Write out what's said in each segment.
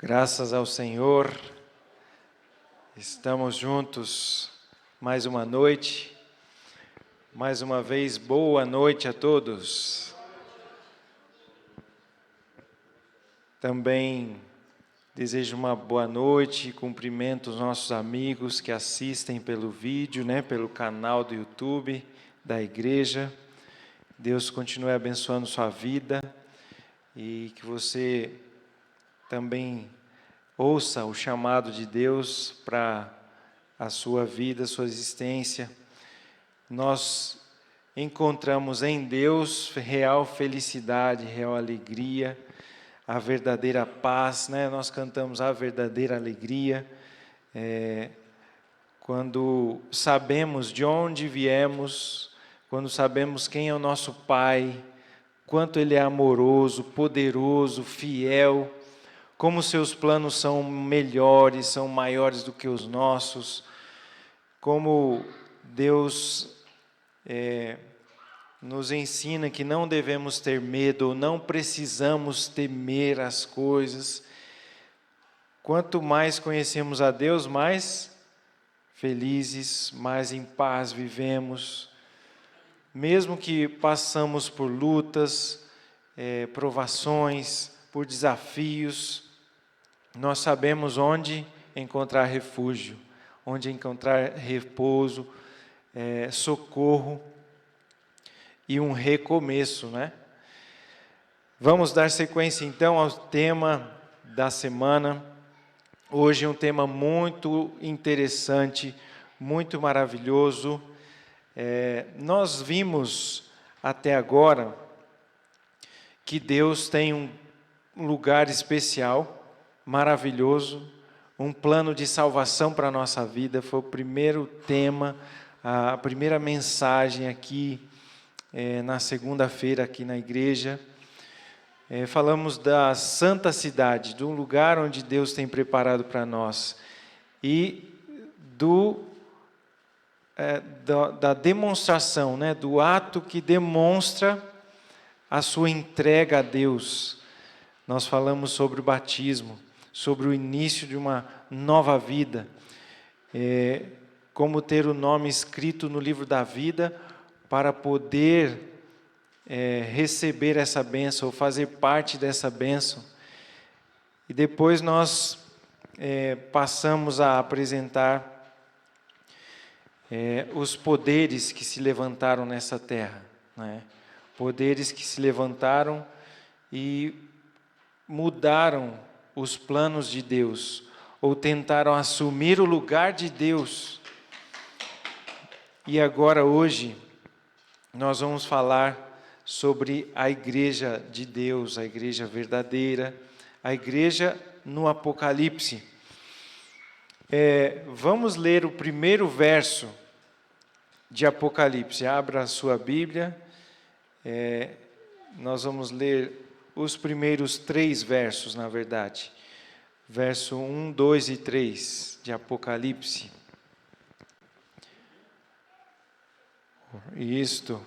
Graças ao Senhor, estamos juntos mais uma noite. Mais uma vez, boa noite a todos. Também desejo uma boa noite e cumprimento os nossos amigos que assistem pelo vídeo, pelo canal do YouTube da igreja. Deus continue abençoando sua vida e que você também ouça o chamado de Deus para a sua vida, a sua existência. Nós encontramos em Deus real felicidade, real alegria, a verdadeira paz, Nós cantamos a verdadeira alegria, quando sabemos de onde viemos, quando sabemos quem é o nosso Pai, quanto Ele é amoroso, poderoso, fiel, como seus planos são melhores, são maiores do que os nossos, como Deus nos ensina que não devemos ter medo, ou não precisamos temer as coisas. Quanto mais conhecemos a Deus, mais felizes, mais em paz vivemos. Mesmo que passamos por lutas, provações, por desafios, nós sabemos onde encontrar refúgio, onde encontrar repouso, socorro e um recomeço, Vamos dar sequência então ao tema da semana. Hoje é um tema muito interessante, muito maravilhoso. Nós vimos até agora que Deus tem um lugar especial, maravilhoso, um plano de salvação para a nossa vida. Foi o primeiro tema, a primeira mensagem aqui na segunda-feira aqui na igreja. Falamos da santa cidade, do lugar onde Deus tem preparado para nós e da demonstração, do ato que demonstra a sua entrega a Deus. Nós falamos sobre o batismo, sobre o início de uma nova vida, como ter o nome escrito no livro da vida para poder receber essa bênção, ou fazer parte dessa bênção. E depois nós passamos a apresentar os poderes que se levantaram nessa terra, Poderes que se levantaram e mudaram os planos de Deus, ou tentaram assumir o lugar de Deus. E agora, hoje, nós vamos falar sobre a igreja de Deus, a igreja verdadeira, a igreja no Apocalipse. Vamos ler o primeiro verso de Apocalipse. Abra a sua Bíblia. Nós vamos ler os primeiros 3 versos, na verdade. Verso 1, 2 e 3 de Apocalipse. Isto.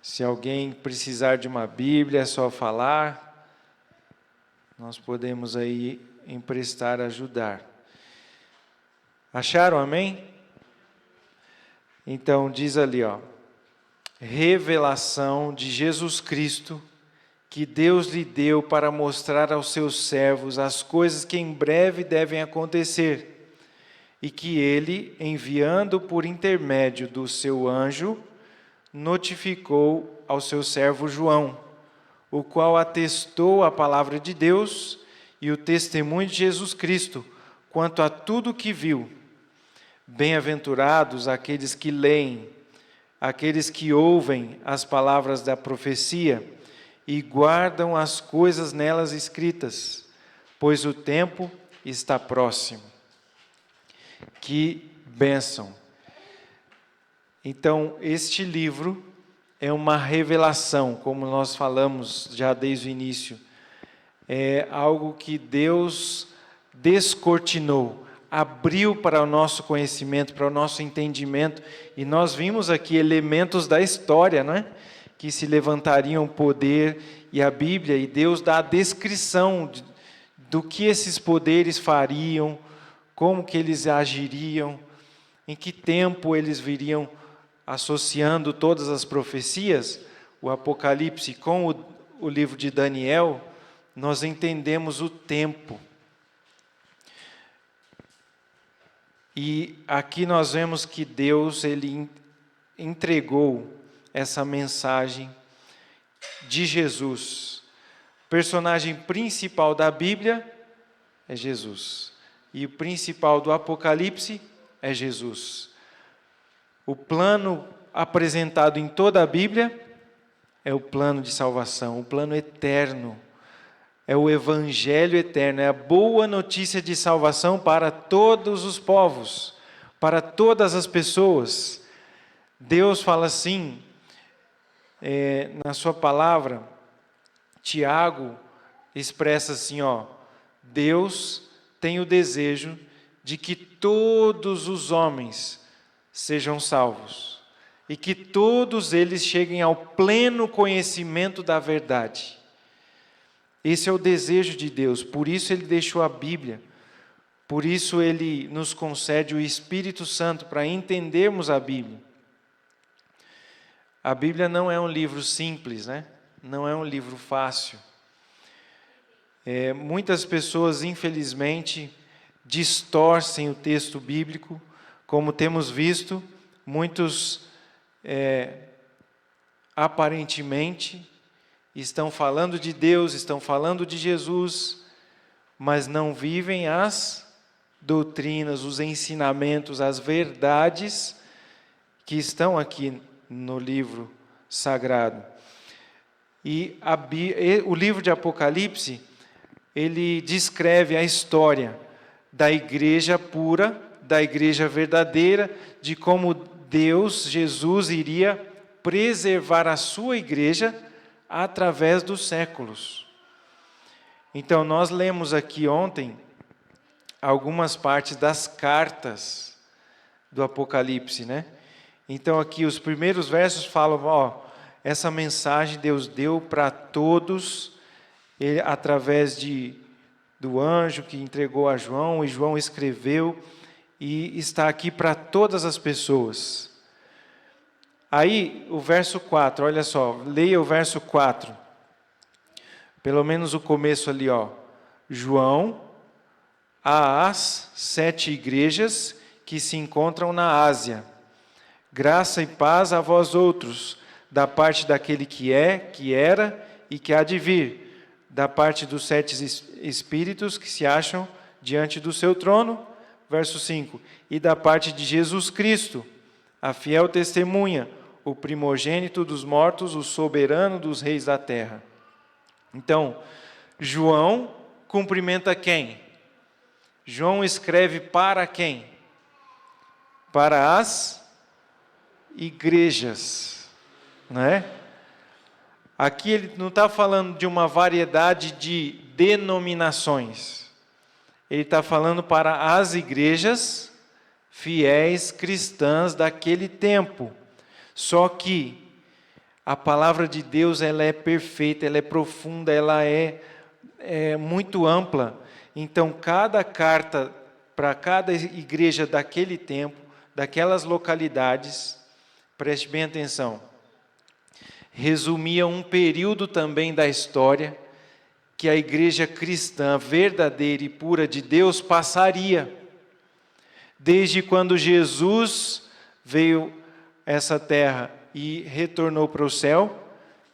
Se alguém precisar de uma Bíblia, é só falar. Nós podemos aí emprestar, ajudar. Acharam, amém? Então, diz ali, revelação de Jesus Cristo, que Deus lhe deu para mostrar aos seus servos as coisas que em breve devem acontecer, e que ele, enviando por intermédio do seu anjo, notificou ao seu servo João, o qual atestou a palavra de Deus e o testemunho de Jesus Cristo, quanto a tudo que viu. Bem-aventurados aqueles que leem, aqueles que ouvem as palavras da profecia e guardam as coisas nelas escritas, pois o tempo está próximo. Que bênção! Então, este livro é uma revelação, como nós falamos já desde o início. É algo que Deus descortinou, abriu para o nosso conhecimento, para o nosso entendimento, e nós vimos aqui elementos da história, que se levantariam poder, e a Bíblia, e Deus dá a descrição do que esses poderes fariam, como que eles agiriam, em que tempo eles viriam, associando todas as profecias, o Apocalipse com o livro de Daniel, nós entendemos o tempo. E aqui nós vemos que Deus, ele entregou essa mensagem de Jesus. O personagem principal da Bíblia é Jesus. E o principal do Apocalipse é Jesus. O plano apresentado em toda a Bíblia é o plano de salvação, o plano eterno. É o evangelho eterno, é a boa notícia de salvação para todos os povos, para todas as pessoas. Deus fala assim, na sua palavra, Tiago expressa assim, Deus tem o desejo de que todos os homens sejam salvos e que todos eles cheguem ao pleno conhecimento da verdade. Esse é o desejo de Deus, por isso Ele deixou a Bíblia, por isso Ele nos concede o Espírito Santo para entendermos a Bíblia. A Bíblia não é um livro simples, né? Não é um livro fácil. Muitas pessoas, infelizmente, distorcem o texto bíblico, como temos visto, muitos aparentemente estão falando de Deus, estão falando de Jesus, mas não vivem as doutrinas, os ensinamentos, as verdades que estão aqui no livro sagrado. E o livro de Apocalipse, ele descreve a história da igreja pura, da igreja verdadeira, de como Deus, Jesus, iria preservar a sua igreja através dos séculos. Então, nós lemos aqui ontem algumas partes das cartas do Apocalipse, né? Então, aqui os primeiros versos falam, essa mensagem Deus deu para todos, através do anjo que entregou a João, e João escreveu, e está aqui para todas as pessoas. Aí, o verso 4, olha só, leia o verso 4. Pelo menos o começo ali, João, às 7 igrejas que se encontram na Ásia. Graça e paz a vós outros, da parte daquele que é, que era e que há de vir, da parte dos 7 espíritos que se acham diante do seu trono. Verso 5, e da parte de Jesus Cristo, a fiel testemunha, o primogênito dos mortos, o soberano dos reis da terra. Então, João cumprimenta quem? João escreve para quem? Para as igrejas, né? Aqui ele não está falando de uma variedade de denominações. Ele está falando para as igrejas fiéis cristãs daquele tempo. Só que a palavra de Deus, ela é perfeita, ela é profunda, ela é muito ampla. Então, cada carta para cada igreja daquele tempo, daquelas localidades, preste bem atenção, resumia um período também da história que a igreja cristã verdadeira e pura de Deus passaria. Desde quando Jesus veio a essa terra e retornou para o céu,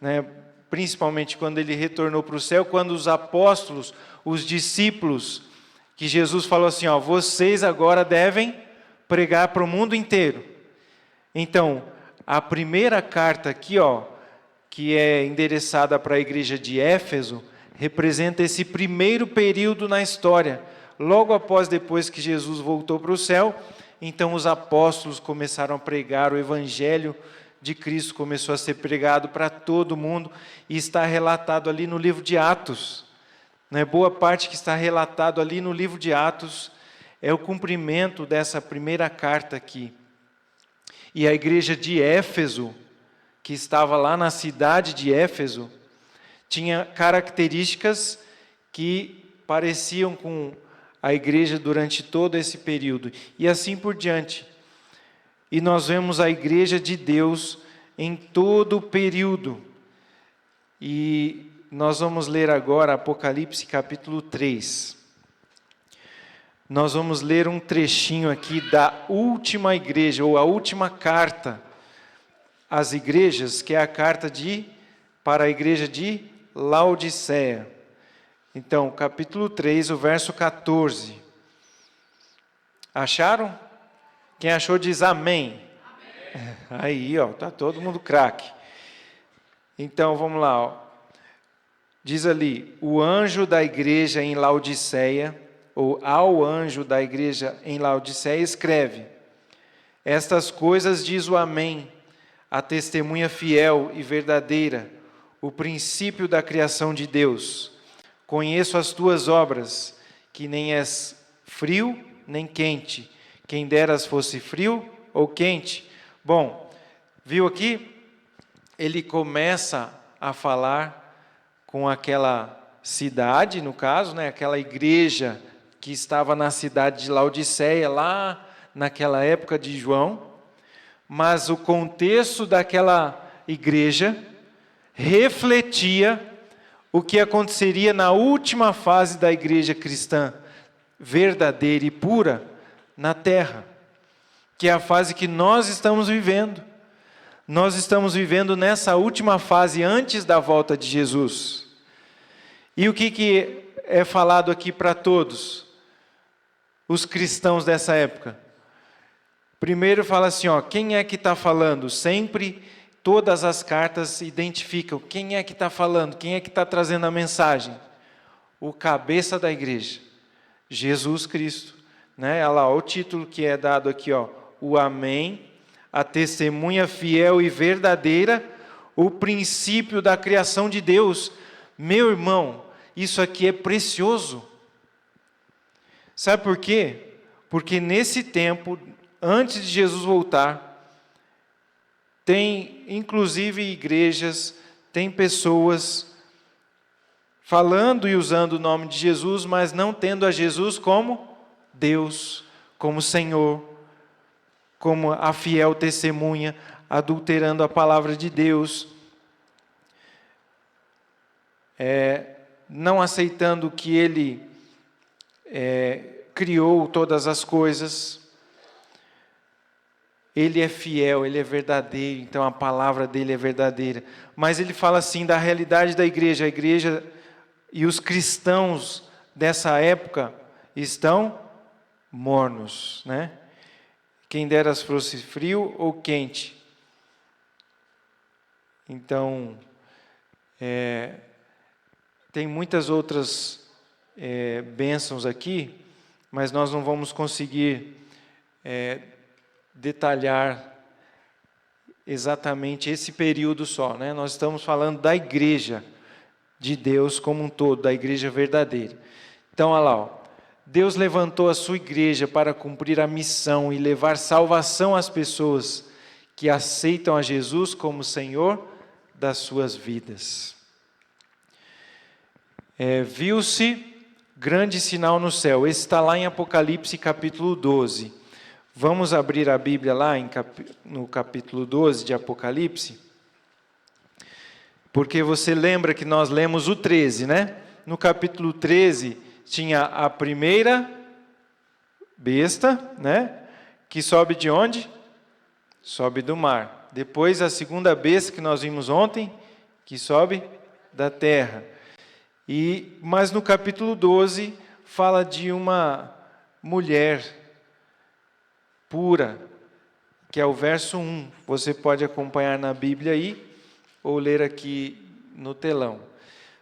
né? Principalmente quando ele retornou para o céu, quando os apóstolos, os discípulos, que Jesus falou assim, vocês agora devem pregar para o mundo inteiro. Então, a primeira carta aqui, que é endereçada para a igreja de Éfeso, representa esse primeiro período na história. Logo depois que Jesus voltou para o céu, então os apóstolos começaram a pregar, o evangelho de Cristo começou a ser pregado para todo mundo, e está relatado ali no livro de Atos. Boa parte que está relatado ali no livro de Atos é o cumprimento dessa primeira carta aqui. E a igreja de Éfeso, que estava lá na cidade de Éfeso, tinha características que pareciam com a igreja durante todo esse período, e assim por diante. E nós vemos a igreja de Deus em todo o período. E nós vamos ler agora Apocalipse capítulo 3. Nós vamos ler um trechinho aqui da última igreja, ou a última carta às igrejas, que é a carta para a igreja de Laodiceia. Então, capítulo 3, o verso 14. Acharam? Quem achou diz amém. Amém. Aí, ó, tá todo mundo craque. Então, vamos lá, ó. Diz ali: o anjo da igreja em Laodiceia, ou ao anjo da igreja em Laodiceia, escreve: estas coisas diz o amém, a testemunha fiel e verdadeira, o princípio da criação de Deus. Conheço as tuas obras, que nem és frio nem quente. Quem deras fosse frio ou quente. Bom, viu aqui? Ele começa a falar com aquela cidade, no caso, né? Aquela igreja que estava na cidade de Laodiceia, lá naquela época de João. Mas o contexto daquela igreja refletia o que aconteceria na última fase da igreja cristã verdadeira e pura na terra, que é a fase que nós estamos vivendo. Nós estamos vivendo nessa última fase antes da volta de Jesus. E o que é falado aqui para todos os cristãos dessa época? Primeiro fala assim, ó, quem é que está falando? Sempre todas as cartas identificam quem é que está falando, quem é que está trazendo a mensagem. O cabeça da igreja, Jesus Cristo. Né? Olha lá, o título que é dado aqui, ó, o amém, a testemunha fiel e verdadeira, o princípio da criação de Deus. Meu irmão, isso aqui é precioso. Sabe por quê? Porque nesse tempo, antes de Jesus voltar, tem inclusive igrejas, tem pessoas falando e usando o nome de Jesus, mas não tendo a Jesus como Deus, como Senhor, como a fiel testemunha, adulterando a palavra de Deus, não aceitando que Ele criou todas as coisas. Ele é fiel, Ele é verdadeiro, então a palavra dEle é verdadeira. Mas Ele fala assim da realidade da igreja. A igreja e os cristãos dessa época estão mornos, né? Quem dera fosse frio ou quente. Então, tem muitas outras bênçãos aqui, mas nós não vamos conseguir detalhar exatamente esse período só, né? Nós estamos falando da igreja de Deus como um todo, da igreja verdadeira. Então, olha lá, ó. Deus levantou a sua igreja para cumprir a missão e levar salvação às pessoas que aceitam a Jesus como Senhor das suas vidas. Viu-se grande sinal no céu. Esse está lá em Apocalipse capítulo 12. Vamos abrir a Bíblia lá no capítulo 12 de Apocalipse. Porque você lembra que nós lemos o 13, né? No capítulo 13 tinha a primeira besta, né? Que sobe de onde? Sobe do mar. Depois a segunda besta que nós vimos ontem, que sobe da terra. Mas no capítulo 12 fala de uma mulher pura, que é o verso 1. Você pode acompanhar na Bíblia aí, ou ler aqui no telão.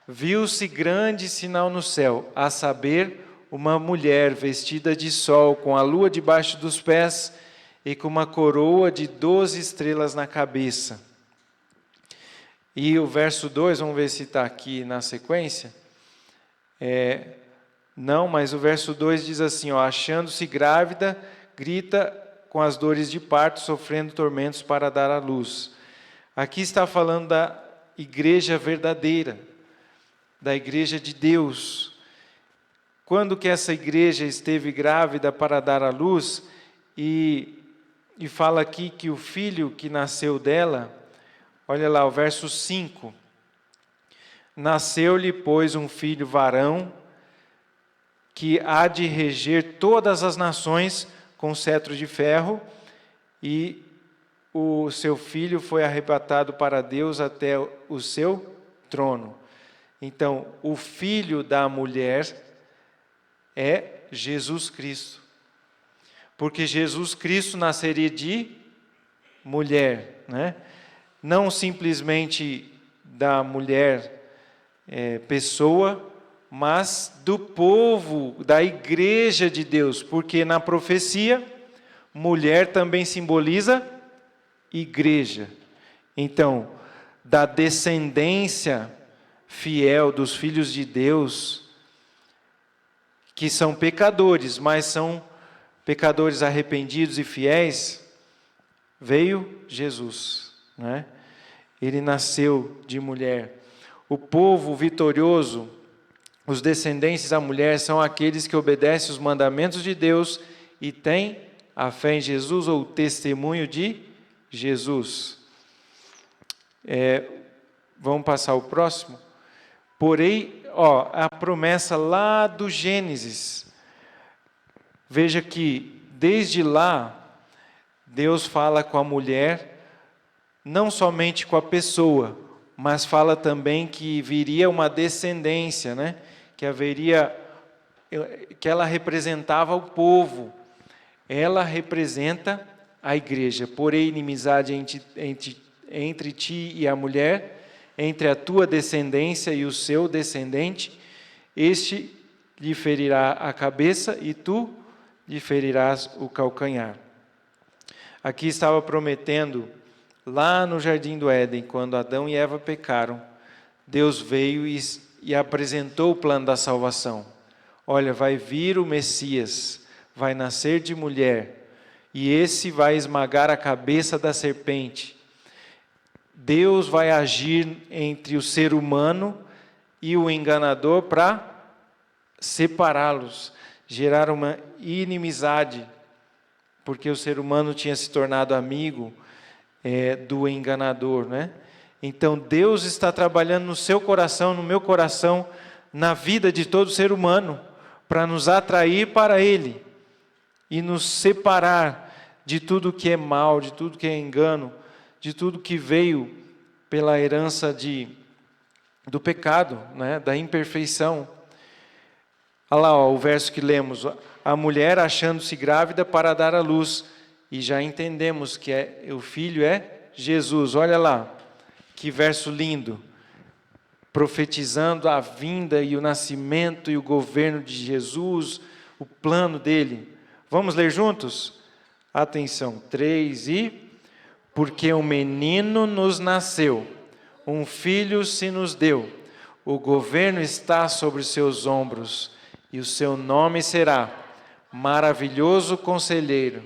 Viu-se grande sinal no céu, a saber, uma mulher vestida de sol, com a lua debaixo dos pés e com uma coroa de 12 estrelas na cabeça. E o verso 2, vamos ver se está aqui na sequência. Não, mas o verso 2 diz assim, ó, achando-se grávida, grita com as dores de parto, sofrendo tormentos para dar à luz. Aqui está falando da igreja verdadeira, da igreja de Deus. Quando que essa igreja esteve grávida para dar à luz, e fala aqui que o filho que nasceu dela, olha lá o verso 5, nasceu-lhe, pois, um filho varão, que há de reger todas as nações com cetro de ferro, e o seu filho foi arrebatado para Deus até o seu trono. Então, o filho da mulher é Jesus Cristo. Porque Jesus Cristo nasceria de mulher, né? Não simplesmente da mulher pessoa, mas do povo, da igreja de Deus. Porque na profecia, mulher também simboliza igreja. Então, da descendência fiel dos filhos de Deus, que são pecadores, mas são pecadores arrependidos e fiéis, veio Jesus, né? Ele nasceu de mulher. O povo vitorioso, os descendentes da mulher, são aqueles que obedecem os mandamentos de Deus e têm a fé em Jesus, ou o testemunho de Jesus. Vamos passar o próximo? Porém, a promessa lá do Gênesis. Veja que, desde lá, Deus fala com a mulher, não somente com a pessoa, mas fala também que viria uma descendência, né? Que ela representava o povo. Ela representa a igreja. Porém, inimizade entre ti e a mulher, entre a tua descendência e o seu descendente, este lhe ferirá a cabeça e tu lhe ferirás o calcanhar. Aqui estava prometendo, lá no Jardim do Éden, quando Adão e Eva pecaram, Deus veio e apresentou o plano da salvação. Olha, vai vir o Messias, vai nascer de mulher, e esse vai esmagar a cabeça da serpente. Deus vai agir entre o ser humano e o enganador para separá-los, gerar uma inimizade, porque o ser humano tinha se tornado amigo do enganador, né? Então Deus está trabalhando no seu coração, no meu coração, na vida de todo ser humano, para nos atrair para Ele e nos separar de tudo que é mal, de tudo que é engano, de tudo que veio pela herança do pecado, né? Da imperfeição. Olha lá, o verso que lemos, a mulher achando-se grávida para dar à luz, e já entendemos que o filho é Jesus. Olha lá, que verso lindo, profetizando a vinda e o nascimento e o governo de Jesus, o plano dele. Vamos ler juntos? Atenção, 3 porque um menino nos nasceu, um filho se nos deu, o governo está sobre os seus ombros, e o seu nome será Maravilhoso Conselheiro,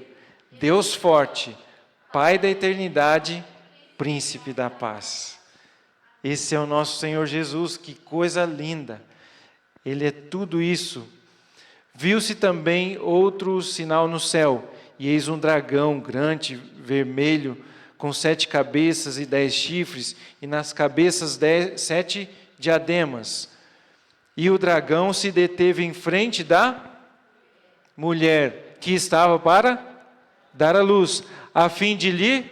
Deus Forte, Pai da Eternidade, Príncipe da Paz. Esse é o nosso Senhor Jesus, que coisa linda. Ele é tudo isso. Viu-se também outro sinal no céu, e eis um dragão grande, vermelho, com 7 cabeças e 10 chifres, e nas cabeças 7 diademas. E o dragão se deteve em frente da mulher, que estava para dar à luz, a fim de lhe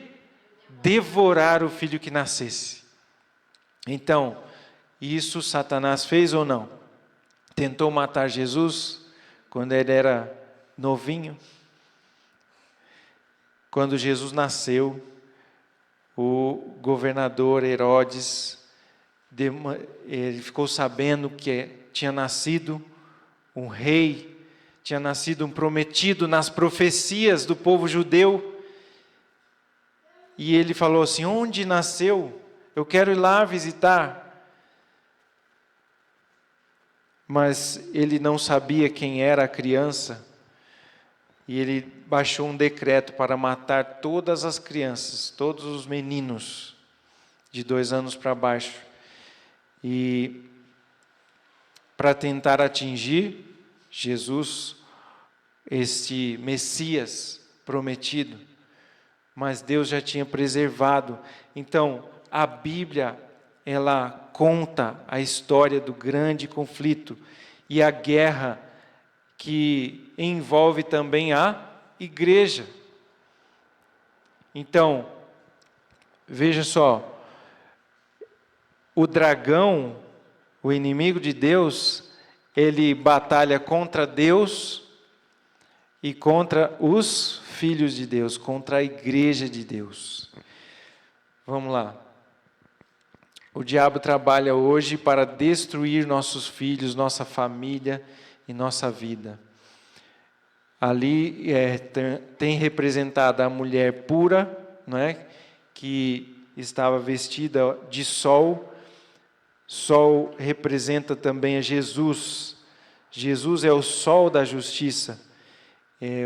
devorar o filho que nascesse. Então, isso Satanás fez ou não? Tentou matar Jesus quando ele era novinho. Quando Jesus nasceu, o governador Herodes, ele ficou sabendo que tinha nascido um rei, tinha nascido um prometido nas profecias do povo judeu, e ele falou assim: onde nasceu? Eu quero ir lá visitar. Mas ele não sabia quem era a criança, e ele baixou um decreto para matar todas as crianças, todos os meninos. de 2 anos para baixo. E para tentar atingir Jesus, este Messias prometido, mas Deus já tinha preservado. Então, a Bíblia, ela conta a história do grande conflito e a guerra que envolve também a igreja. Então, veja só, o dragão, o inimigo de Deus, ele batalha contra Deus e contra os filhos de Deus, contra a igreja de Deus. Vamos lá. O diabo trabalha hoje para destruir nossos filhos, nossa família e nossa vida. Ali tem representada a mulher pura, não é? Que estava vestida de sol. Sol representa também a Jesus. Jesus é o sol da justiça.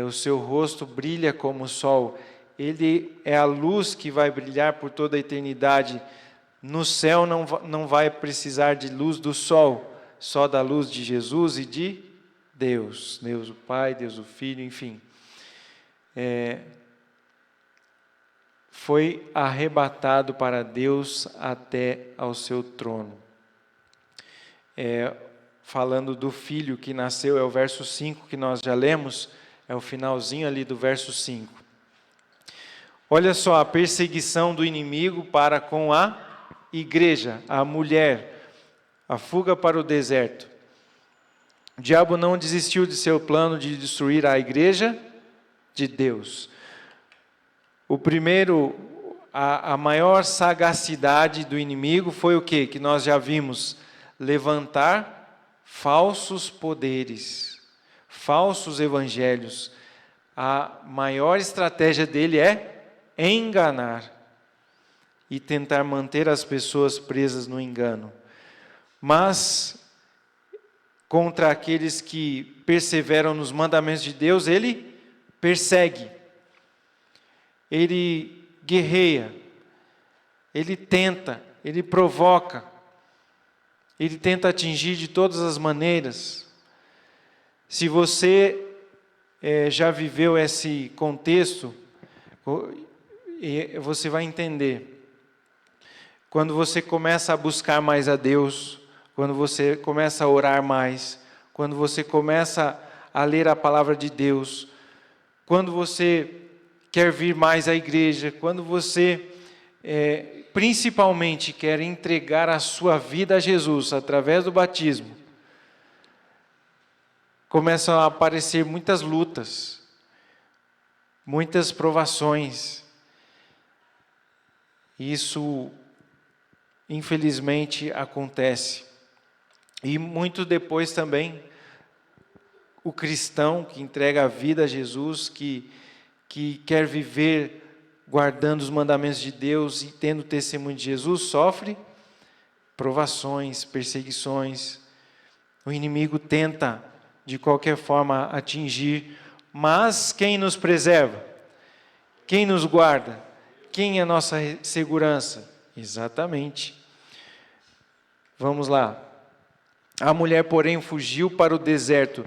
O seu rosto brilha como o sol. Ele é a luz que vai brilhar por toda a eternidade. No céu não vai precisar de luz do sol, só da luz de Jesus e de Deus. Deus o Pai, Deus o Filho, enfim. Foi arrebatado para Deus até ao seu trono. Falando do filho que nasceu, é o verso 5 que nós já lemos, é o finalzinho ali do verso 5. Olha só a perseguição do inimigo para com a igreja, a mulher, a fuga para o deserto. O diabo não desistiu de seu plano de destruir a igreja de Deus. A maior sagacidade do inimigo foi o quê? Que nós já vimos: levantar falsos poderes, falsos evangelhos. A maior estratégia dele é enganar e tentar manter as pessoas presas no engano. Mas, contra aqueles que perseveram nos mandamentos de Deus, ele persegue, ele guerreia, ele tenta, ele provoca, ele tenta atingir de todas as maneiras. Se você já viveu esse contexto, você vai entender. Quando você começa a buscar mais a Deus, quando você começa a orar mais, quando você começa a ler a palavra de Deus, quando você quer vir mais à igreja, quando você principalmente quer entregar a sua vida a Jesus através do batismo, começam a aparecer muitas lutas, muitas provações. Isso, infelizmente, acontece. E muito depois também, o cristão que entrega a vida a Jesus, que quer viver guardando os mandamentos de Deus e tendo testemunho de Jesus, sofre provações, perseguições. O inimigo tenta, de qualquer forma, atingir. Mas quem nos preserva? Quem nos guarda? Quem é a nossa segurança? Exatamente. Vamos lá. A mulher, porém, fugiu para o deserto,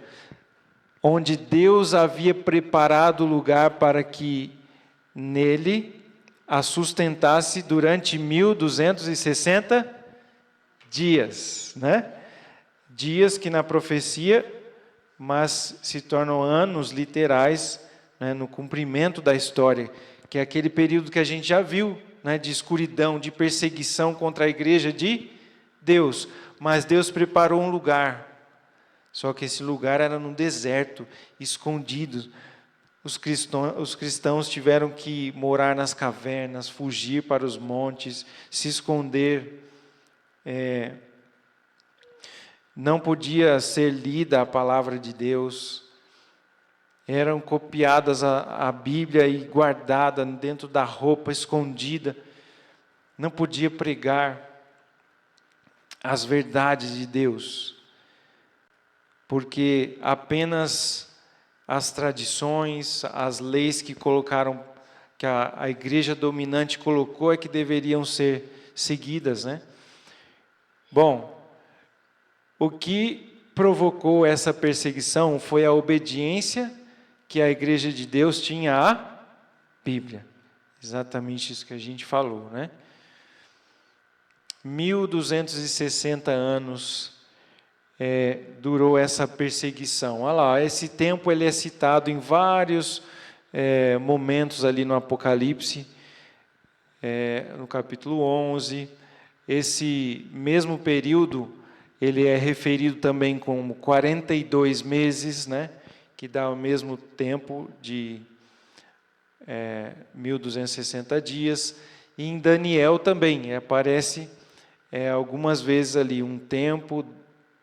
onde Deus havia preparado lugar para que nele a sustentasse durante 1260 dias, né? Dias que na profecia, mas se tornam anos literais, né, no cumprimento da história, que é aquele período que a gente já viu, né, de escuridão, de perseguição contra a igreja de Deus. Mas Deus preparou um lugar. Só que esse lugar era no deserto, escondido. Os cristãos tiveram que morar nas cavernas, fugir para os montes, se esconder. Não podia ser lida a palavra de Deus. Eram copiadas a Bíblia e guardada dentro da roupa, escondida. Não podia pregar as verdades de Deus, porque apenas as tradições, as leis que colocaram, que a igreja dominante colocou, é que deveriam ser seguidas, né? Bom, o que provocou essa perseguição foi a obediência que a Igreja de Deus tinha à Bíblia. Exatamente isso que a gente falou, né? 1260 anos durou essa perseguição. Olha lá, esse tempo ele é citado em vários momentos ali no Apocalipse, no capítulo 11. Esse mesmo período, ele é referido também como 42 meses, né? Que dá o mesmo tempo de 1260 dias. E em Daniel também aparece algumas vezes ali um tempo,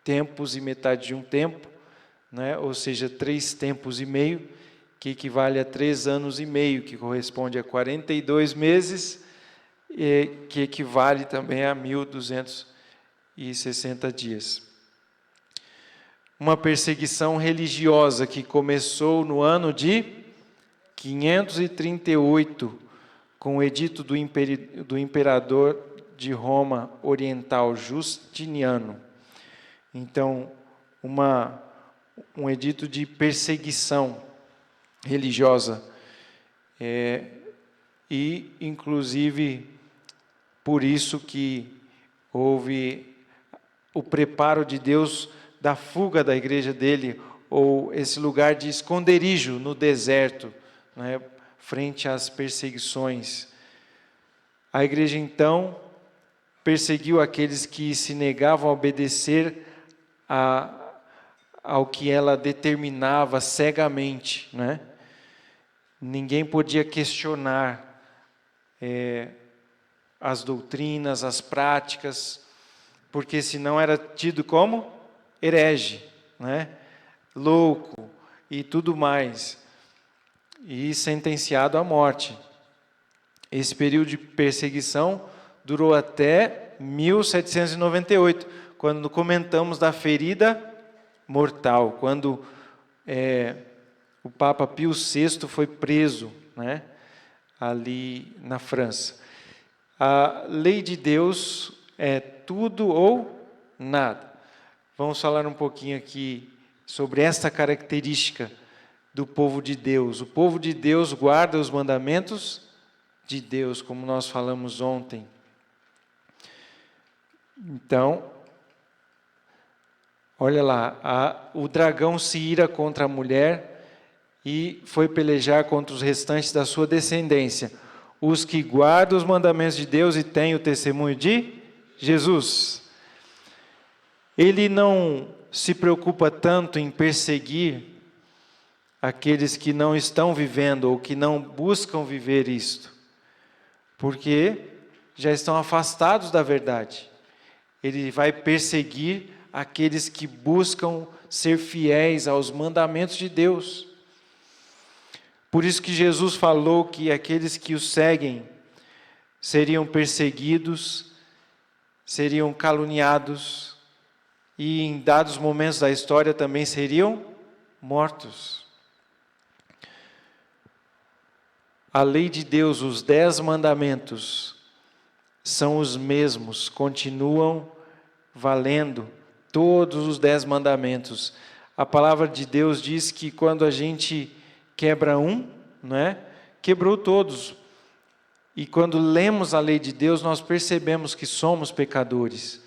tempos e metade de um tempo, né? Ou seja, 3 tempos e meio, que equivale a 3 anos e meio, que corresponde a 42 meses, que equivale também a 1260 dias. Uma perseguição religiosa que começou no ano de 538, com o edito do imperador de Roma Oriental, Justiniano. Então, um edito de perseguição religiosa, e, inclusive, por isso que houve o preparo de Deus da fuga da igreja dele, ou esse lugar de esconderijo no deserto, né, frente às perseguições. A igreja, então, perseguiu aqueles que se negavam a obedecer ao que ela determinava cegamente, né? Ninguém podia questionar as doutrinas, as práticas, porque senão era tido como herege, né? Louco e tudo mais, e sentenciado à morte. Esse período de perseguição durou até 1798, quando comentamos da ferida mortal, quando o Papa Pio VI foi preso, né, ali na França. A lei de Deus é tudo ou nada. Vamos falar um pouquinho aqui sobre esta característica do povo de Deus. O povo de Deus guarda os mandamentos de Deus, como nós falamos ontem. Então, olha lá, o dragão se ira contra a mulher e foi pelejar contra os restantes da sua descendência, os que guardam os mandamentos de Deus e têm o testemunho de Jesus. Ele não se preocupa tanto em perseguir aqueles que não estão vivendo ou que não buscam viver isto, porque já estão afastados da verdade. Ele vai perseguir aqueles que buscam ser fiéis aos mandamentos de Deus. Por isso que Jesus falou que aqueles que o seguem seriam perseguidos, seriam caluniados e em dados momentos da história também seriam mortos. A lei de Deus, os 10 mandamentos, são os mesmos, continuam valendo, todos os 10 mandamentos. A palavra de Deus diz que quando a gente quebra um, né, quebrou todos. E quando lemos a lei de Deus, nós percebemos que somos pecadores.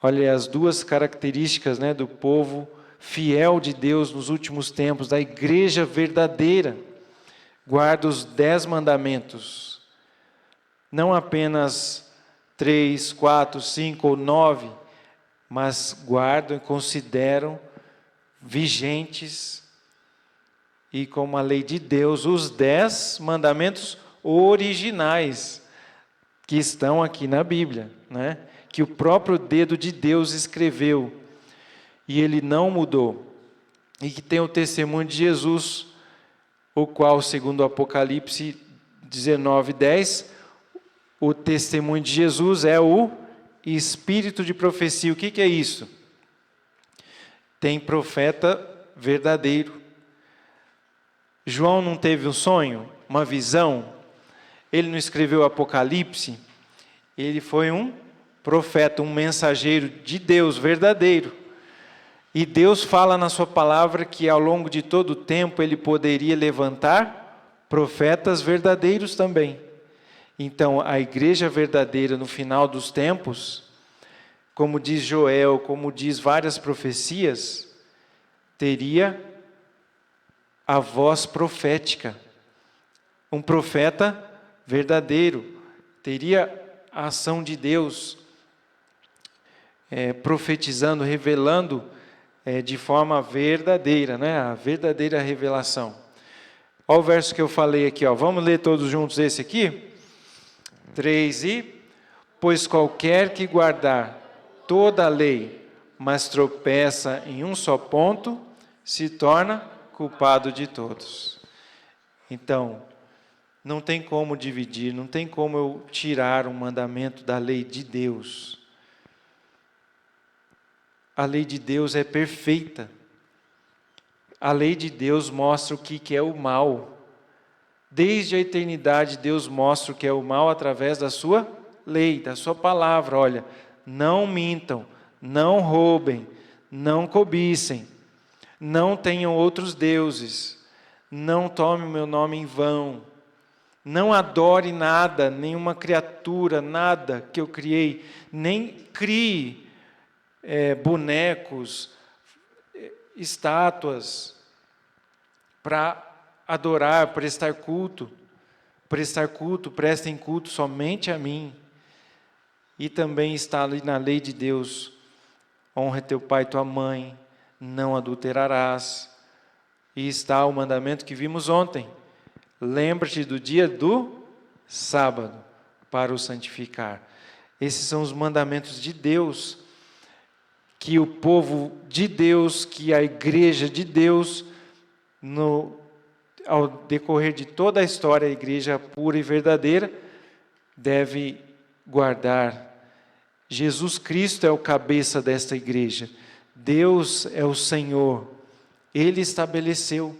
Olha as duas características, né, do povo fiel de Deus nos últimos tempos, da igreja verdadeira. Guarda os 10 mandamentos. Não apenas 3, 4, 5 ou 9, mas guardam e consideram vigentes e como a lei de Deus, os 10 mandamentos originais que estão aqui na Bíblia, né? Que o próprio dedo de Deus escreveu e ele não mudou, e que tem o testemunho de Jesus, o qual, segundo o Apocalipse 19:10, o testemunho de Jesus é o espírito de profecia. O que é isso? Tem profeta verdadeiro. João não teve um sonho, uma visão? ele não escreveu Apocalipse, ele foi um profeta, um mensageiro de Deus verdadeiro. E Deus fala na sua palavra que ao longo de todo o tempo ele poderia levantar profetas verdadeiros também. Então, a igreja verdadeira no final dos tempos, como diz Joel, como diz várias profecias, teria a voz profética. Um profeta verdadeiro, teria a ação de Deus, profetizando, revelando de forma verdadeira, né? A verdadeira revelação. Olha o verso que eu falei aqui, ó. Vamos ler todos juntos esse aqui? 3 pois qualquer que guardar toda a lei, mas tropeça em um só ponto, se torna culpado de todos. Então, não tem como dividir, não tem como eu tirar um mandamento da lei de Deus. A lei de Deus é perfeita. A lei de Deus mostra o que é o mal. Desde a eternidade, Deus mostra o que é o mal através da sua lei, da sua palavra. Olha, não mintam, não roubem, não cobicem, não tenham outros deuses, não tome o meu nome em vão, não adore nada, nenhuma criatura, nada que eu criei, nem crie bonecos, estátuas, para adorar, prestar culto, prestem culto somente a mim. E também está ali na lei de Deus, honra teu pai e tua mãe, não adulterarás. E está o mandamento que vimos ontem, lembra-te do dia do sábado, para o santificar. Esses são os mandamentos de Deus, que o povo de Deus, que a igreja de Deus, ao decorrer de toda a história, a igreja pura e verdadeira, deve guardar. Jesus Cristo é o cabeça desta igreja. Deus é o Senhor. Ele estabeleceu.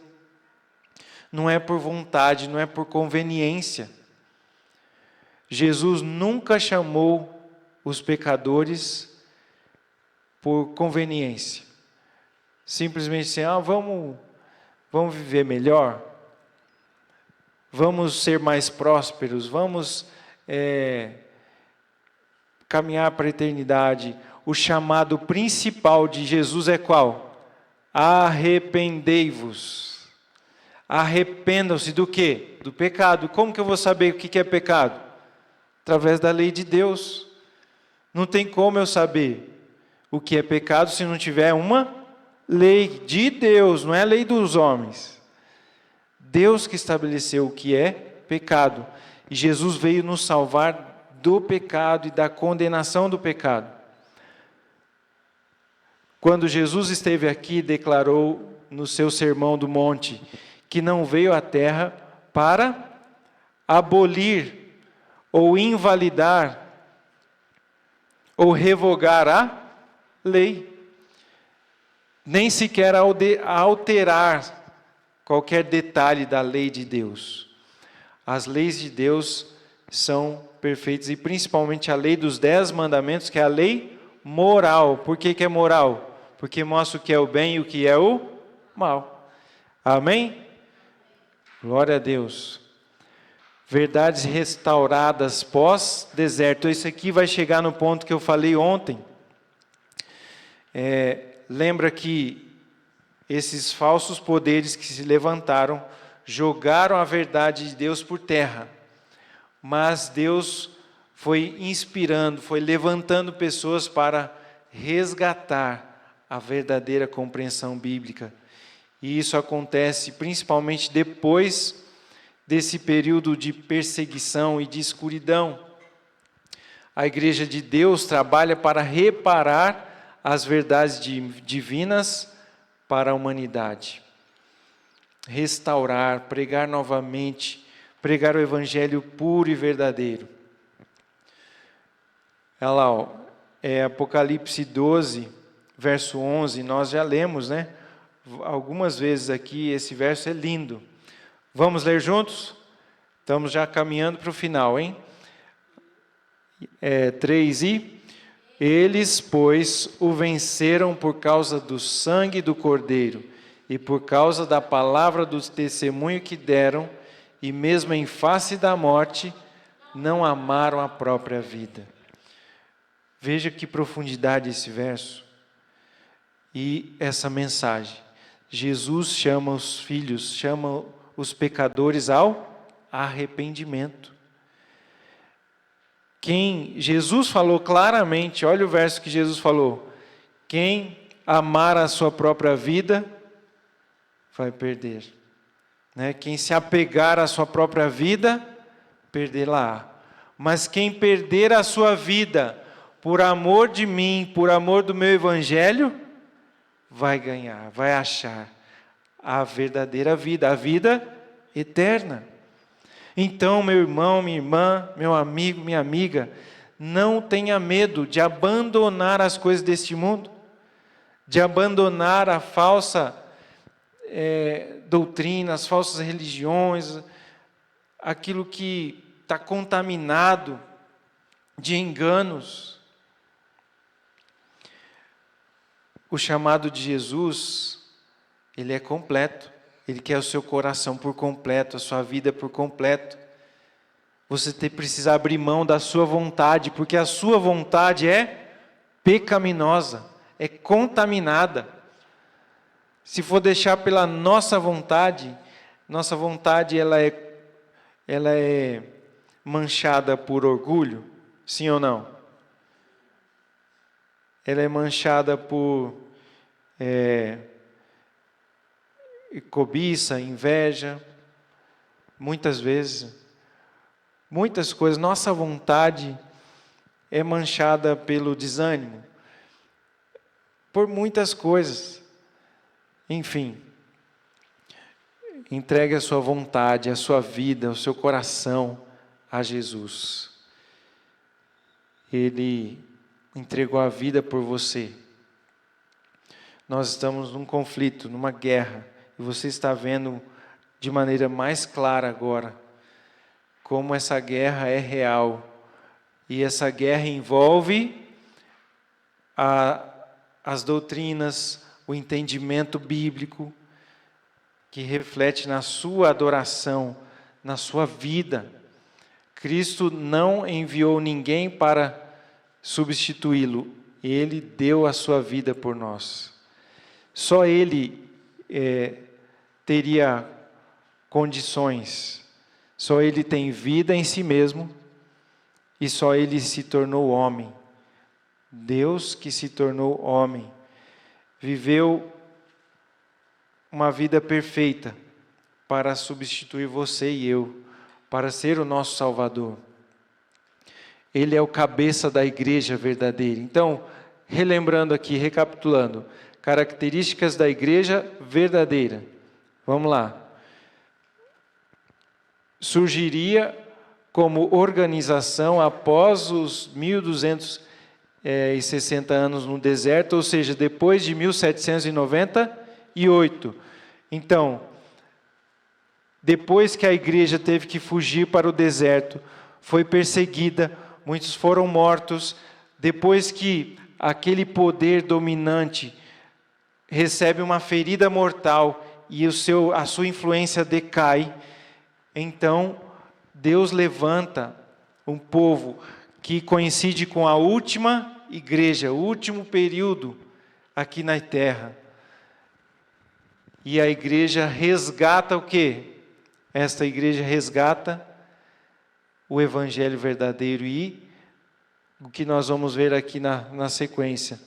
Não é por vontade, não é por conveniência. Jesus nunca chamou os pecadores por conveniência. Simplesmente assim, vamos viver melhor, vamos ser mais prósperos, vamos caminhar para a eternidade. O chamado principal de Jesus é qual? Arrependei-vos. Arrependam-se do quê? Do pecado. Como que eu vou saber o que é pecado? Através da lei de Deus. Não tem como eu saber o que é pecado se não tiver uma lei de Deus, não é a lei dos homens. Deus que estabeleceu o que é pecado. E Jesus veio nos salvar do pecado e da condenação do pecado. Quando Jesus esteve aqui, declarou no seu sermão do monte que não veio à terra para abolir ou invalidar ou revogar a lei, nem sequer alterar qualquer detalhe da lei de Deus. As leis de Deus são perfeitas, e principalmente a lei dos 10 mandamentos, que é a lei moral. Por que é moral? Porque mostra o que é o bem e o que é o mal. Amém? Glória a Deus. Verdades restauradas pós-deserto. Isso aqui vai chegar no ponto que eu falei ontem. Lembra que esses falsos poderes que se levantaram, jogaram a verdade de Deus por terra. Mas Deus foi inspirando, foi levantando pessoas para resgatar a verdadeira compreensão bíblica. E isso acontece principalmente depois desse período de perseguição e de escuridão. A igreja de Deus trabalha para reparar as verdades divinas para a humanidade. Restaurar, pregar novamente, pregar o evangelho puro e verdadeiro. Olha lá, Apocalipse 12, verso 11, nós já lemos, né? Algumas vezes aqui, esse verso é lindo. Vamos ler juntos? Estamos já caminhando para o final, hein? 3 e... Eles, pois, o venceram por causa do sangue do Cordeiro e por causa da palavra do testemunho que deram, e mesmo em face da morte, não amaram a própria vida. Veja que profundidade esse verso e essa mensagem. Jesus chama os filhos, chama os pecadores ao arrependimento. Jesus falou claramente, olha o verso que Jesus falou: quem amar a sua própria vida, vai perder. Quem se apegar à sua própria vida, perderá. Mas quem perder a sua vida, por amor de mim, por amor do meu evangelho, vai ganhar, vai achar a verdadeira vida, a vida eterna. Então, meu irmão, minha irmã, meu amigo, minha amiga, não tenha medo de abandonar as coisas deste mundo, de abandonar a falsa doutrina, as falsas religiões, aquilo que está contaminado de enganos. O chamado de Jesus, ele é completo. Ele quer o seu coração por completo, a sua vida por completo. Você precisa abrir mão da sua vontade, porque a sua vontade é pecaminosa, é contaminada. Se for deixar pela nossa vontade ela é manchada por orgulho, sim ou não? Ela é manchada por cobiça, inveja, muitas vezes, muitas coisas. Nossa vontade é manchada pelo desânimo, por muitas coisas. Enfim, entregue a sua vontade, a sua vida, o seu coração a Jesus. Ele entregou a vida por você. Nós estamos num conflito, numa guerra, e você está vendo de maneira mais clara agora como essa guerra é real. E essa guerra envolve as doutrinas, o entendimento bíblico, que reflete na sua adoração, na sua vida. Cristo não enviou ninguém para substituí-lo, Ele deu a sua vida por nós. Só Ele teria condições, só Ele tem vida em si mesmo, e só Ele se tornou homem. Deus que se tornou homem, viveu uma vida perfeita para substituir você e eu, para ser o nosso Salvador. Ele é o cabeça da igreja verdadeira. Então, relembrando aqui, recapitulando, características da igreja verdadeira. Vamos lá. Surgiria como organização após os 1260 anos no deserto, ou seja, depois de 1798. Então, depois que a igreja teve que fugir para o deserto, foi perseguida, muitos foram mortos, depois que aquele poder dominante recebe uma ferida mortal e a sua influência decai, então Deus levanta um povo que coincide com a última igreja, o último período aqui na terra. E a igreja resgata o quê? Esta igreja resgata o evangelho verdadeiro e o que nós vamos ver aqui na sequência.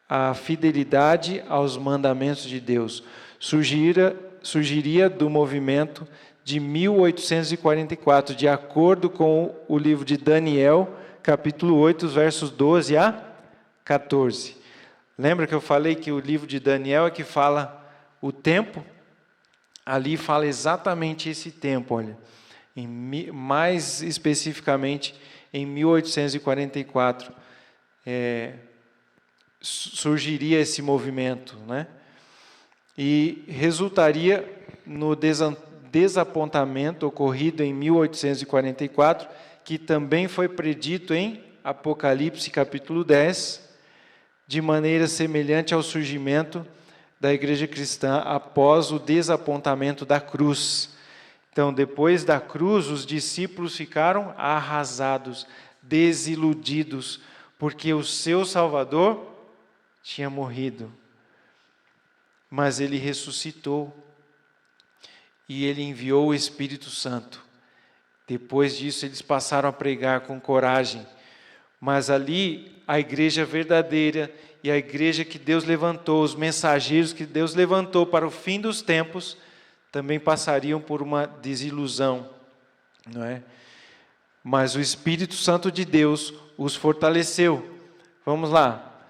A fidelidade aos mandamentos de Deus. Surgiria do movimento de 1844, de acordo com o livro de Daniel, capítulo 8, versos 12 a 14. Lembra que eu falei que o livro de Daniel é que fala o tempo? Ali fala exatamente esse tempo, olha. Mais especificamente, em 1844, surgiria esse movimento, né? E resultaria no desapontamento ocorrido em 1844, que também foi predito em Apocalipse capítulo 10, de maneira semelhante ao surgimento da igreja cristã após o desapontamento da cruz. Então, depois da cruz, os discípulos ficaram arrasados, desiludidos, porque o seu Salvador tinha morrido. Mas ele ressuscitou e ele enviou o Espírito Santo. Depois disso, eles passaram a pregar com coragem. Mas ali, a igreja verdadeira e a igreja que Deus levantou, os mensageiros que Deus levantou para o fim dos tempos, também passariam por uma desilusão, não é? Mas o Espírito Santo de Deus os fortaleceu. Vamos lá.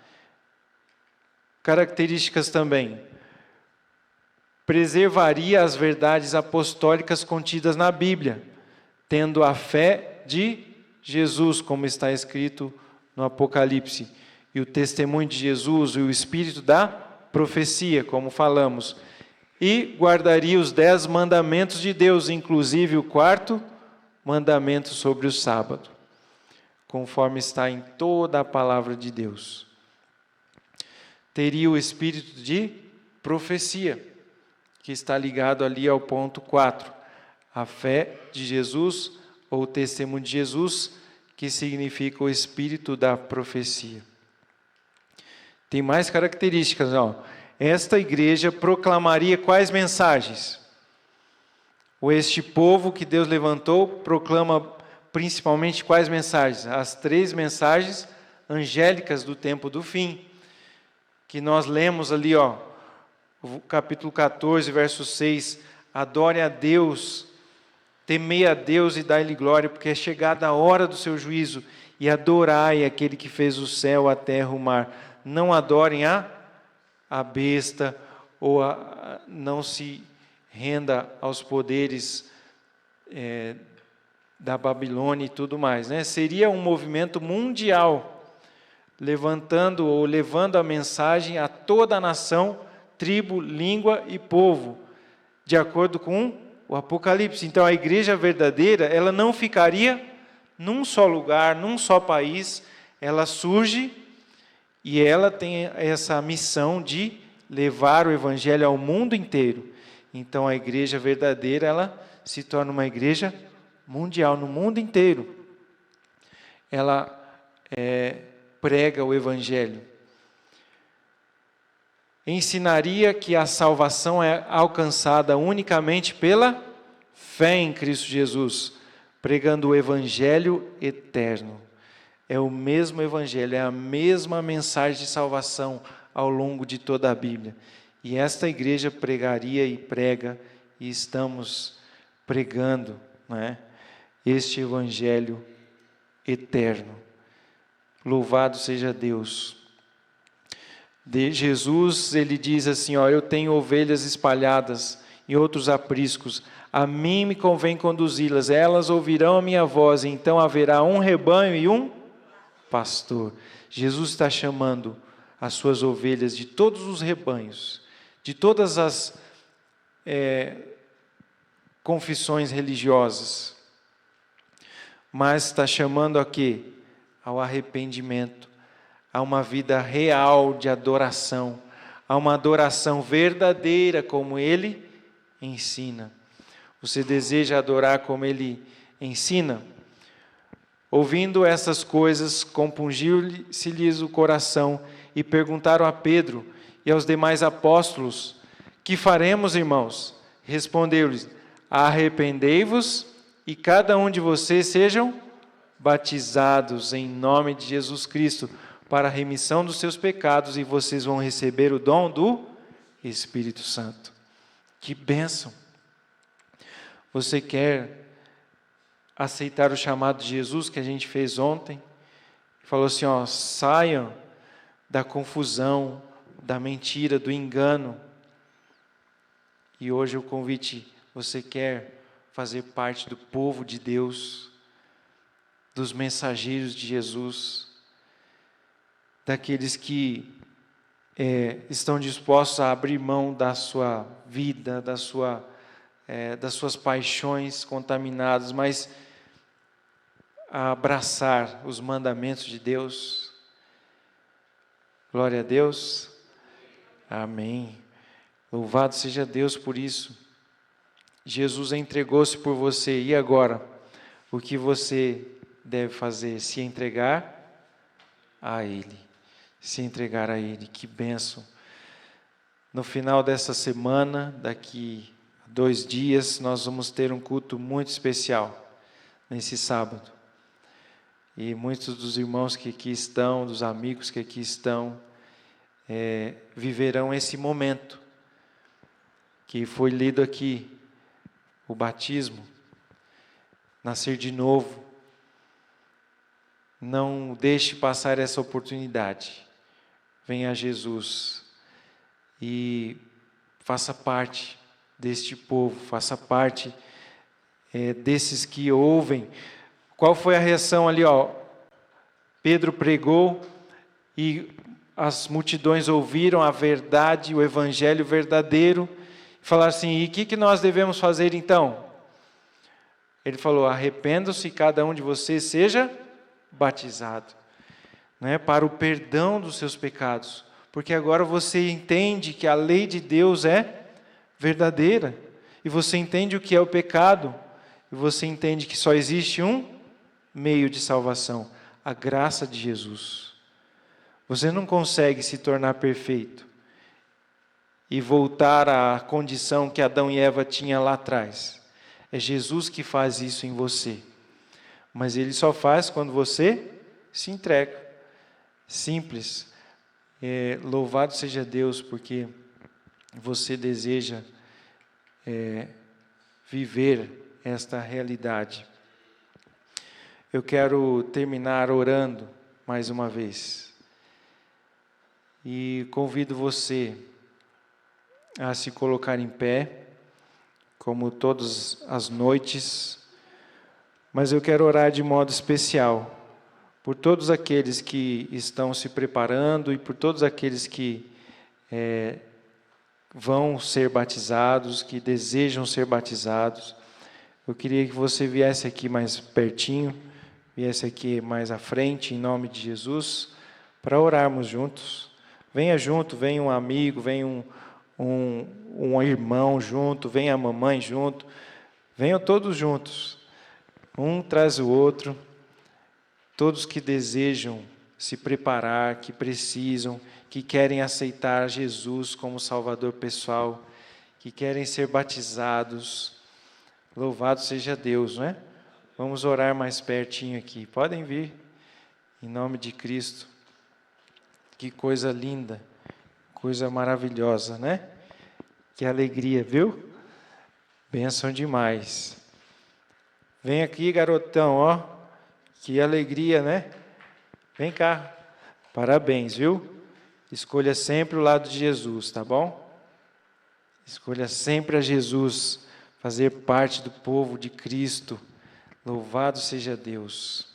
Características também. Preservaria as verdades apostólicas contidas na Bíblia, tendo a fé de Jesus, como está escrito no Apocalipse, e o testemunho de Jesus e o espírito da profecia, como falamos. E guardaria os 10 mandamentos de Deus, inclusive o 4º mandamento sobre o sábado, conforme está em toda a palavra de Deus. Teria o espírito de profecia, que está ligado ali ao ponto 4. A fé de Jesus, ou o testemunho de Jesus, que significa o espírito da profecia. Tem mais características, ó. Esta igreja proclamaria quais mensagens? Ou este povo que Deus levantou proclama principalmente quais mensagens? As 3 mensagens angélicas do tempo do fim, que nós lemos ali, ó, o capítulo 14, verso 6, adore a Deus, temei a Deus e dai-lhe glória, porque é chegada a hora do seu juízo, e adorai aquele que fez o céu, a terra, o mar. Não adorem a besta, ou não se renda aos poderes da Babilônia e tudo mais, né? Seria um movimento mundial, levantando ou levando a mensagem a toda a nação, tribo, língua e povo, de acordo com o Apocalipse. Então, a igreja verdadeira, ela não ficaria num só lugar, num só país, ela surge e ela tem essa missão de levar o evangelho ao mundo inteiro. Então, a igreja verdadeira, ela se torna uma igreja mundial, no mundo inteiro. Ela prega o evangelho. Ensinaria que a salvação é alcançada unicamente pela fé em Cristo Jesus, pregando o evangelho eterno. É o mesmo evangelho, é a mesma mensagem de salvação ao longo de toda a Bíblia. E esta igreja pregaria e prega, e estamos pregando, né, este evangelho eterno. Louvado seja Deus. De Jesus, ele diz assim, ó, eu tenho ovelhas espalhadas em outros apriscos, a mim me convém conduzi-las, elas ouvirão a minha voz, então haverá um rebanho e um pastor. Jesus está chamando as suas ovelhas de todos os rebanhos, de todas as confissões religiosas, mas está chamando a quê? Ao arrependimento, a uma vida real de adoração, a uma adoração verdadeira como Ele ensina. Você deseja adorar como Ele ensina? Ouvindo essas coisas, compungiu-se-lhes o coração e perguntaram a Pedro e aos demais apóstolos, que faremos, irmãos? Respondeu-lhes, arrependei-vos e cada um de vocês sejam batizados em nome de Jesus Cristo, para a remissão dos seus pecados, e vocês vão receber o dom do Espírito Santo. Que bênção! Você quer aceitar o chamado de Jesus que a gente fez ontem? Falou assim, ó, saiam da confusão, da mentira, do engano. E hoje o convite, você quer fazer parte do povo de Deus, dos mensageiros de Jesus, daqueles que estão dispostos a abrir mão da sua vida, da sua das suas paixões contaminadas, mas a abraçar os mandamentos de Deus. Glória a Deus. Amém. Louvado seja Deus por isso. Jesus entregou-se por você. E agora? O que você deve fazer? Se entregar a Ele. Se entregar a Ele. Que bênção. No final dessa semana, daqui a 2 dias, nós vamos ter um culto muito especial, nesse sábado. E muitos dos irmãos que aqui estão, dos amigos que aqui estão, viverão esse momento, que foi lido aqui, o batismo, nascer de novo. Não deixe passar essa oportunidade. Venha a Jesus e faça parte deste povo, faça parte desses que ouvem. Qual foi a reação ali? Pedro pregou e as multidões ouviram a verdade, o evangelho verdadeiro, e falaram assim: e o que nós devemos fazer então? Ele falou: arrependam-se e cada um de vocês seja batizado, para o perdão dos seus pecados. Porque agora você entende que a lei de Deus é verdadeira. E você entende o que é o pecado. E você entende que só existe um meio de salvação: a graça de Jesus. Você não consegue se tornar perfeito e voltar à condição que Adão e Eva tinham lá atrás. É Jesus que faz isso em você. Mas Ele só faz quando você se entrega. Simples. Louvado seja Deus, porque você deseja viver esta realidade. Eu quero terminar orando mais uma vez. E convido você a se colocar em pé, como todas as noites. Mas eu quero orar de modo especial por todos aqueles que estão se preparando e por todos aqueles que vão ser batizados, que desejam ser batizados. Eu queria que você viesse aqui mais pertinho, viesse aqui mais à frente, em nome de Jesus, para orarmos juntos. Venha junto, venha um amigo, venha um irmão junto, venha a mamãe junto, venham todos juntos, um traz o outro. Todos que desejam se preparar, que precisam, que querem aceitar Jesus como Salvador pessoal, que querem ser batizados. Louvado seja Deus, não é? Vamos orar mais pertinho aqui. Podem vir, em nome de Cristo. Que coisa linda, coisa maravilhosa, né? Que alegria, viu? Bênção demais. Vem aqui, garotão, ó. Que alegria, né? Vem cá. Parabéns, viu? Escolha sempre o lado de Jesus, tá bom? Escolha sempre a Jesus, fazer parte do povo de Cristo. Louvado seja Deus.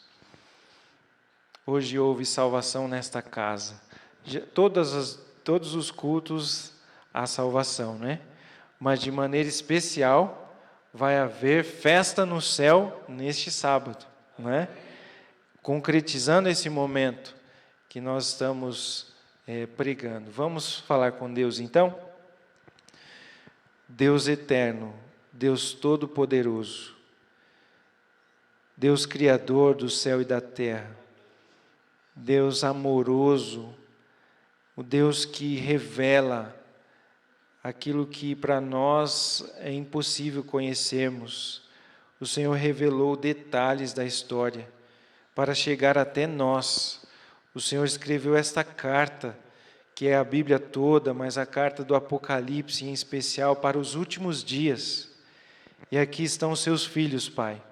Hoje houve salvação nesta casa. Todos os cultos há salvação, né? Mas de maneira especial vai haver festa no céu neste sábado, não é? Concretizando esse momento que nós estamos pregando. Vamos falar com Deus então? Deus eterno, Deus todo-poderoso, Deus criador do céu e da terra, Deus amoroso, o Deus que revela aquilo que para nós é impossível conhecermos. O Senhor revelou detalhes da história para chegar até nós. O Senhor escreveu esta carta, que é a Bíblia toda, mas a carta do Apocalipse em especial para os últimos dias. E aqui estão os seus filhos, Pai,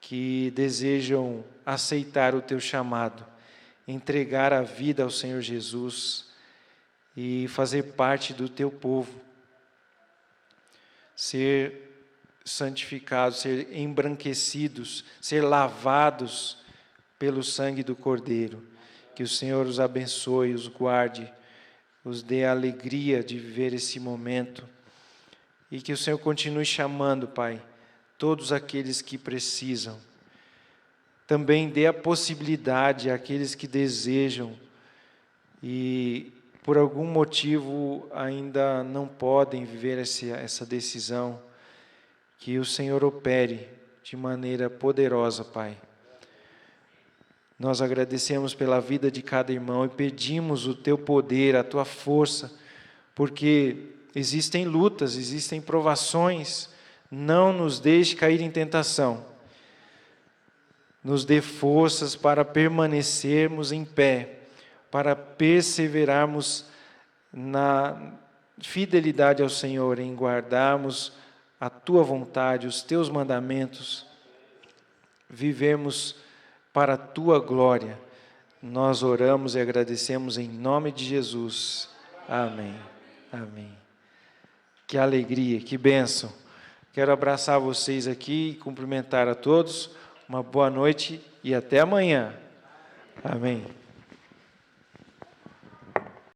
que desejam aceitar o teu chamado, entregar a vida ao Senhor Jesus e fazer parte do teu povo, ser santificados, ser embranquecidos, ser lavados pelo sangue do Cordeiro. Que o Senhor os abençoe, os guarde, os dê a alegria de viver esse momento e que o Senhor continue chamando, Pai, todos aqueles que precisam. Também dê a possibilidade àqueles que desejam e por algum motivo ainda não podem viver essa decisão, que o Senhor opere de maneira poderosa, Pai. Nós agradecemos pela vida de cada irmão e pedimos o Teu poder, a Tua força, porque existem lutas, existem provações. Não nos deixe cair em tentação. Nos dê forças para permanecermos em pé, para perseverarmos na fidelidade ao Senhor, em guardarmos a Tua vontade, os Teus mandamentos, vivemos para a Tua glória. Nós oramos e agradecemos em nome de Jesus. Amém. Amém. Que alegria, que bênção. Quero abraçar vocês aqui e cumprimentar a todos. Uma boa noite e até amanhã. Amém.